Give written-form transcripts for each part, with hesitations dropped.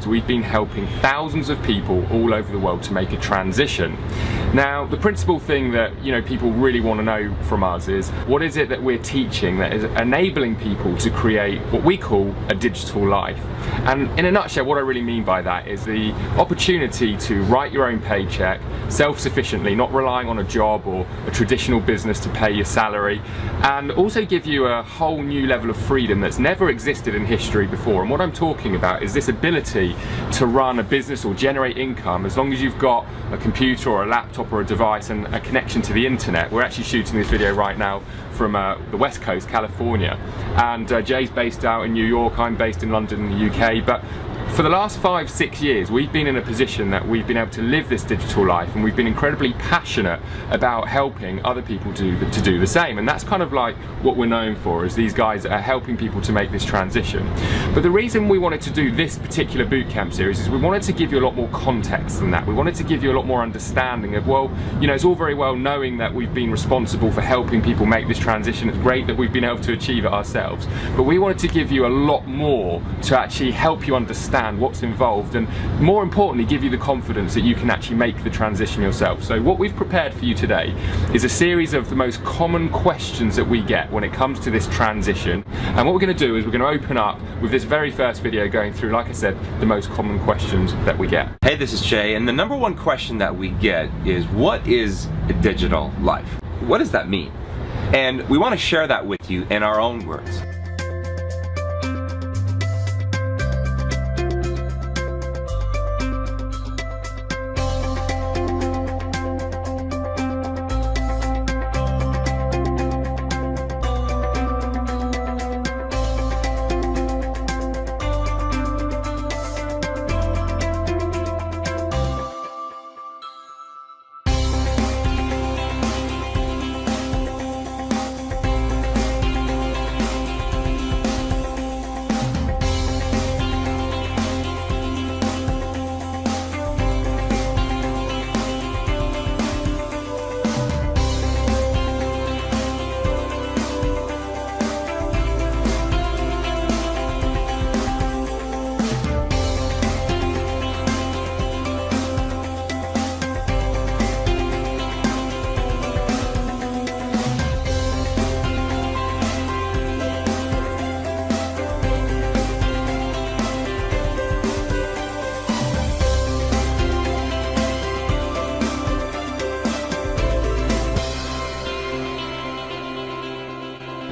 We've been helping thousands of people all over the world to make a transition. Now, the principal thing that people really want to know from us is, what is it that we're teaching that is enabling people to create what we call a digital life? And in a nutshell, what I really mean by that is the opportunity to write your own paycheck self-sufficiently, not relying on a job or a traditional business to pay your salary, and also give you a whole new level of freedom that's never existed in history before. And what I'm talking about is this ability to run a business or generate income as long as you've got a computer or a laptop or a device and a connection to the internet. We're actually shooting this video right now from the West Coast, California, and Jay's based out in New York, I'm based in London in the UK, but for the last 5-6 years we've been in a position that we've been able to live this digital life, and we've been incredibly passionate about helping other people to do the same. And that's kind of like what we're known for, is these guys that are helping people to make this transition. But the reason we wanted to do this particular bootcamp series is we wanted to give you a lot more context than that. We wanted to give you a lot more understanding of, well, it's all very well knowing that we've been responsible for helping people make this transition. It's great that we've been able to achieve it ourselves, but we wanted to give you a lot more to actually help you understand what's involved, and more importantly, give you the confidence that you can actually make the transition yourself. So what we've prepared for you today is a series of the most common questions that we get when it comes to this transition. And what we're going to do is we're going to open up with this very first video going through, like I said, the most common questions that we get. Hey, this is Jay, and the number one question that we get is, what is a digital life? What does that mean? And we want to share that with you in our own words.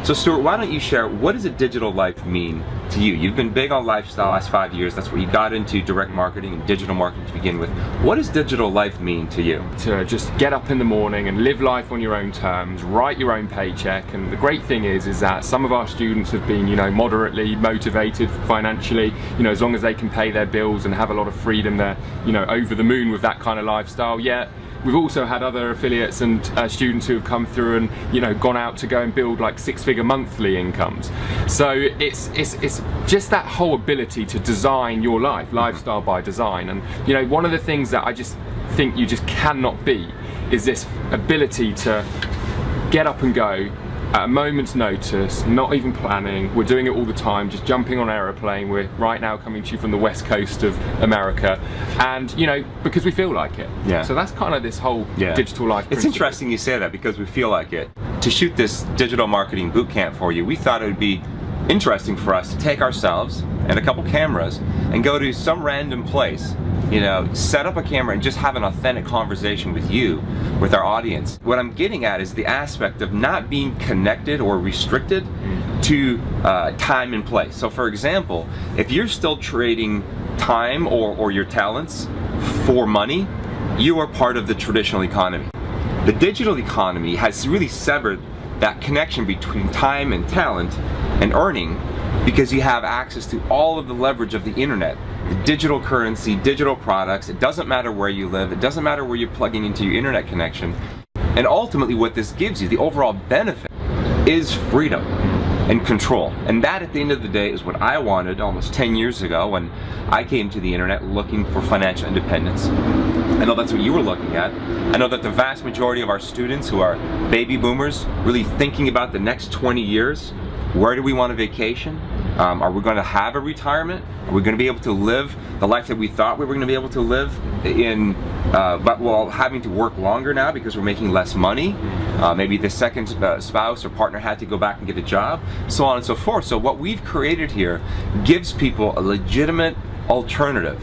So Stuart, why don't you share, what does a digital life mean to you? You've been big on lifestyle the last 5 years. That's where you got into direct marketing and digital marketing to begin with. What does digital life mean to you? To just get up in the morning and live life on your own terms, write your own paycheck. And the great thing is that some of our students have been, moderately motivated financially, as long as they can pay their bills and have a lot of freedom, they're, over the moon with that kind of lifestyle. Yet we've also had other affiliates and students who have come through and gone out to go and build like 6-figure monthly incomes. So it's just that whole ability to design your life, lifestyle by design. And one of the things that I just think you just cannot beat is this ability to get up and go at a moment's notice, not even planning. We're doing it all the time, just jumping on an aeroplane. We're right now coming to you from the west coast of America, and because we feel like it. Yeah. So that's kind of this whole digital life It's principle. interesting you say that, because we feel like it. To shoot this digital marketing bootcamp for you, we thought it would be interesting for us to take ourselves and a couple cameras and go to some random place, set up a camera and just have an authentic conversation with you, with our audience. What I'm getting at is the aspect of not being connected or restricted to time and place. So for example, if you're still trading time or your talents for money, you are part of the traditional economy. The digital economy has really severed that connection between time and talent and earning, because you have access to all of the leverage of the internet, the digital currency, digital products. It doesn't matter where you live, it doesn't matter where you're plugging into your internet connection. And ultimately what this gives you, the overall benefit, is freedom and control. And that, at the end of the day, is what I wanted almost 10 years ago when I came to the internet looking for financial independence. I know that's what you were looking at. I know that the vast majority of our students who are baby boomers, really thinking about the next 20 years, where do we want to vacation? Are we going to have a retirement? Are we going to be able to live the life that we thought we were going to be able to live in, but while having to work longer now because we're making less money? Maybe the second spouse or partner had to go back and get a job, so on and so forth. So what we've created here gives people a legitimate alternative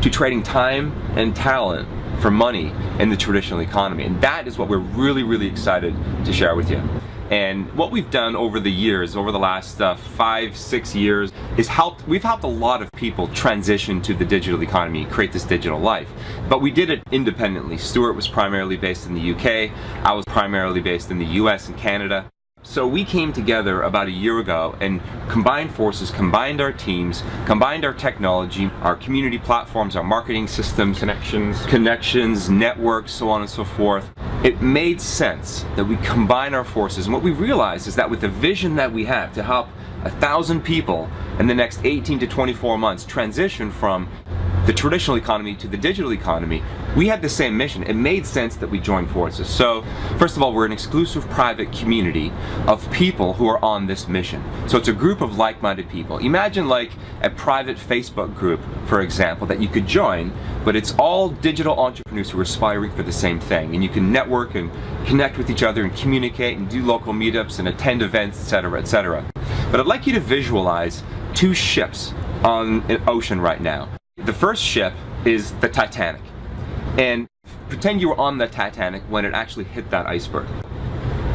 to trading time and talent for money in the traditional economy. And that is what we're really, really excited to share with you. And what we've done over the years, over the last 5-6 years, is we've helped a lot of people transition to the digital economy, create this digital life. But we did it independently. Stuart was primarily based in the UK, I was primarily based in the US and Canada. So we came together about a year ago and combined forces, combined our teams, combined our technology, our community platforms, our marketing systems, connections, networks, so on and so forth. It made sense that we combine our forces, and what we realized is that with the vision that we have to help 1,000 people in the next 18 to 24 months transition from the traditional economy to the digital economy, we had the same mission. It made sense that we join forces. So first of all, we're an exclusive private community of people who are on this mission. So it's a group of like-minded people. Imagine like a private Facebook group, for example, that you could join, but it's all digital entrepreneurs who are aspiring for the same thing, and you can network and connect with each other and communicate and do local meetups and attend events, etc., etc. But I'd like you to visualize two ships on an ocean right now. The first ship is the Titanic, and pretend you were on the Titanic when it actually hit that iceberg.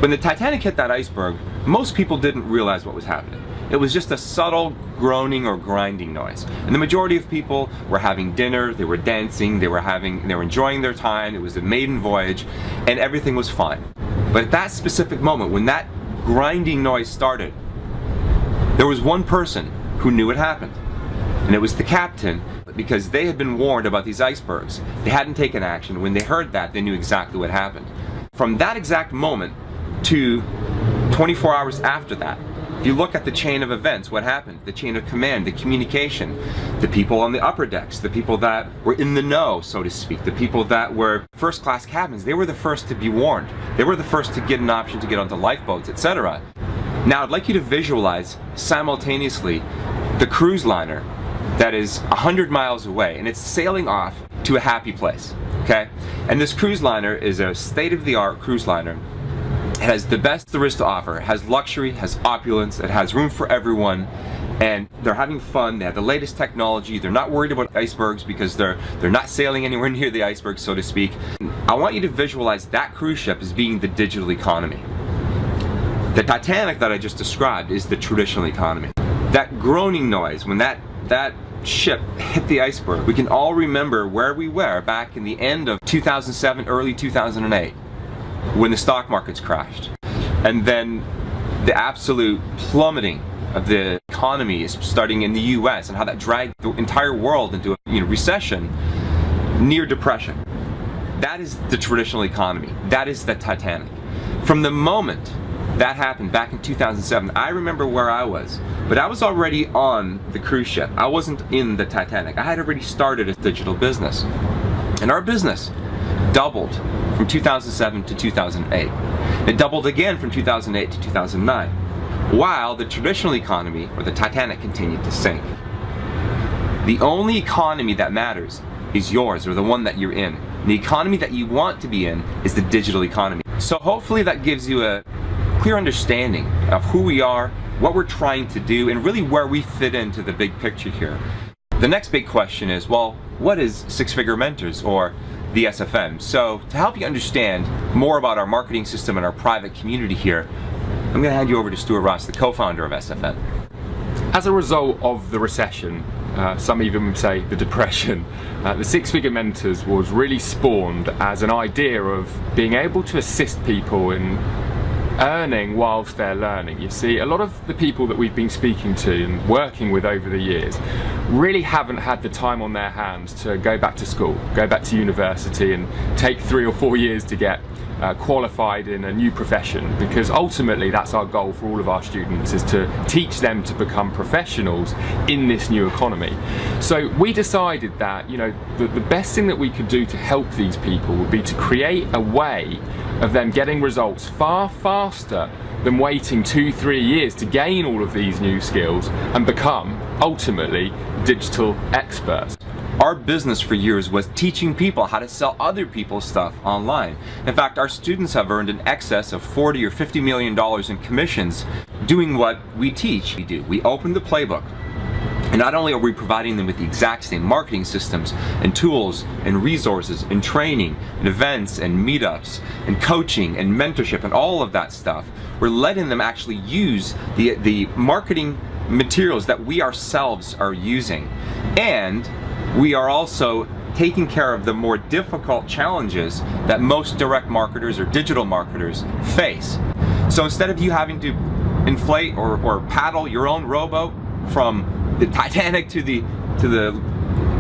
When the Titanic hit that iceberg, most people didn't realize what was happening. It was just a subtle groaning or grinding noise, and the majority of people were having dinner, they were dancing, they were enjoying their time. It was a maiden voyage, and everything was fine. But at that specific moment, when that grinding noise started, there was one person who knew it happened, and it was the captain. Because they had been warned about these icebergs. They hadn't taken action. When they heard that, they knew exactly what happened. From that exact moment to 24 hours after that, if you look at the chain of events, what happened? The chain of command, the communication, the people on the upper decks, the people that were in the know, so to speak, the people that were first class cabins, they were the first to be warned. They were the first to get an option to get onto lifeboats, etc. Now I'd like you to visualize simultaneously the cruise liner that is 100 miles away, and it's sailing off to a happy place, okay? And this cruise liner is a state-of-the-art cruise liner. It has the best there is to offer. It has luxury, has opulence, it has room for everyone, and they're having fun. They have the latest technology. They're not worried about icebergs because they're not sailing anywhere near the iceberg, so to speak. I want you to visualize that cruise ship as being the digital economy. The Titanic that I just described is the traditional economy. That groaning noise, when that ship hit the iceberg, we can all remember where we were back in the end of 2007, early 2008, when the stock markets crashed. And then the absolute plummeting of the economy is starting in the US, and how that dragged the entire world into a recession, near depression. That is the traditional economy. That is the Titanic. From the moment that happened back in 2007, I remember where I was, but I was already on the cruise ship. I wasn't in the Titanic. I had already started a digital business, and our business doubled from 2007 to 2008. It doubled again from 2008 to 2009, while the traditional economy, or the Titanic, continued to sink. The only economy that matters is yours, or the one that you're in. The economy that you want to be in is the digital economy. So hopefully that gives you a clear understanding of who we are, what we're trying to do, and really where we fit into the big picture here. The next big question is, well, what is Six Figure Mentors, or the SFM? So to help you understand more about our marketing system and our private community here, I'm going to hand you over to Stuart Ross, the co-founder of SFM. As a result of the recession, some even would say the depression, the Six Figure Mentors was really spawned as an idea of being able to assist people in earning whilst they're learning. You see, a lot of the people that we've been speaking to and working with over the years really haven't had the time on their hands to go back to school, go back to university and take 3 or 4 years to get qualified in a new profession, because ultimately that's our goal for all of our students, is to teach them to become professionals in this new economy. So we decided that, you know, the best thing that we could do to help these people would be to create a way of them getting results far faster than waiting 2-3 years to gain all of these new skills and become ultimately digital experts. Our business for years was teaching people how to sell other people's stuff online. In fact, our students have earned in excess of $40 or $50 million in commissions doing what we teach. We open the playbook, and not only are we providing them with the exact same marketing systems and tools and resources and training and events and meetups and coaching and mentorship and all of that stuff, we're letting them actually use the marketing materials that we ourselves are using. And we are also taking care of the more difficult challenges that most direct marketers or digital marketers face. So instead of you having to inflate or paddle your own rowboat from the Titanic to the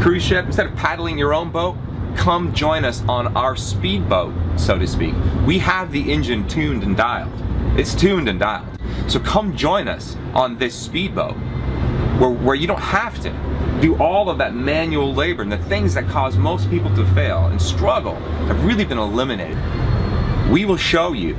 cruise ship, instead of paddling your own boat, come join us on our speedboat, so to speak. We have the engine tuned and dialed. It's tuned and dialed. So come join us on this speedboat where you don't have to do all of that manual labor, and the things that cause most people to fail and struggle have really been eliminated. We will show you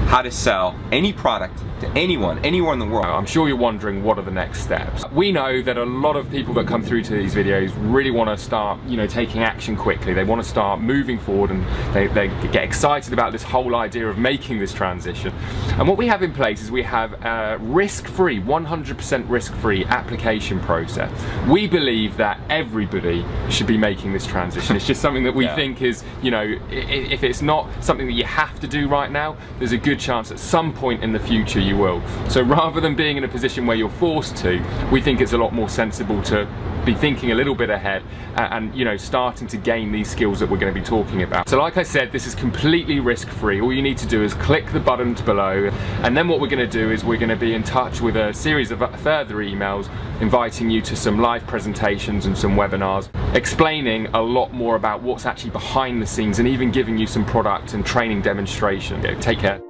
how to sell any product to anyone, anywhere in the world. I'm sure you're wondering, what are the next steps? We know that a lot of people that come through to these videos really want to start, you know, taking action quickly. They want to start moving forward, and they get excited about this whole idea of making this transition. And what we have in place is we have a risk-free, 100% risk-free application process. We believe that everybody should be making this transition. It's just something that we think is, you know, if it's not something that you have to do right now, there's a good chance at some point in the future you will. So rather than being in a position where you're forced to, we think it's a lot more sensible to be thinking a little bit ahead and, you know, starting to gain these skills that we're going to be talking about. So like I said, this is completely risk-free. All you need to do is click the buttons below, and then what we're going to do is we're going to be in touch with a series of further emails inviting you to some live presentations and some webinars, explaining a lot more about what's actually behind the scenes and even giving you some product and training demonstration. Take care.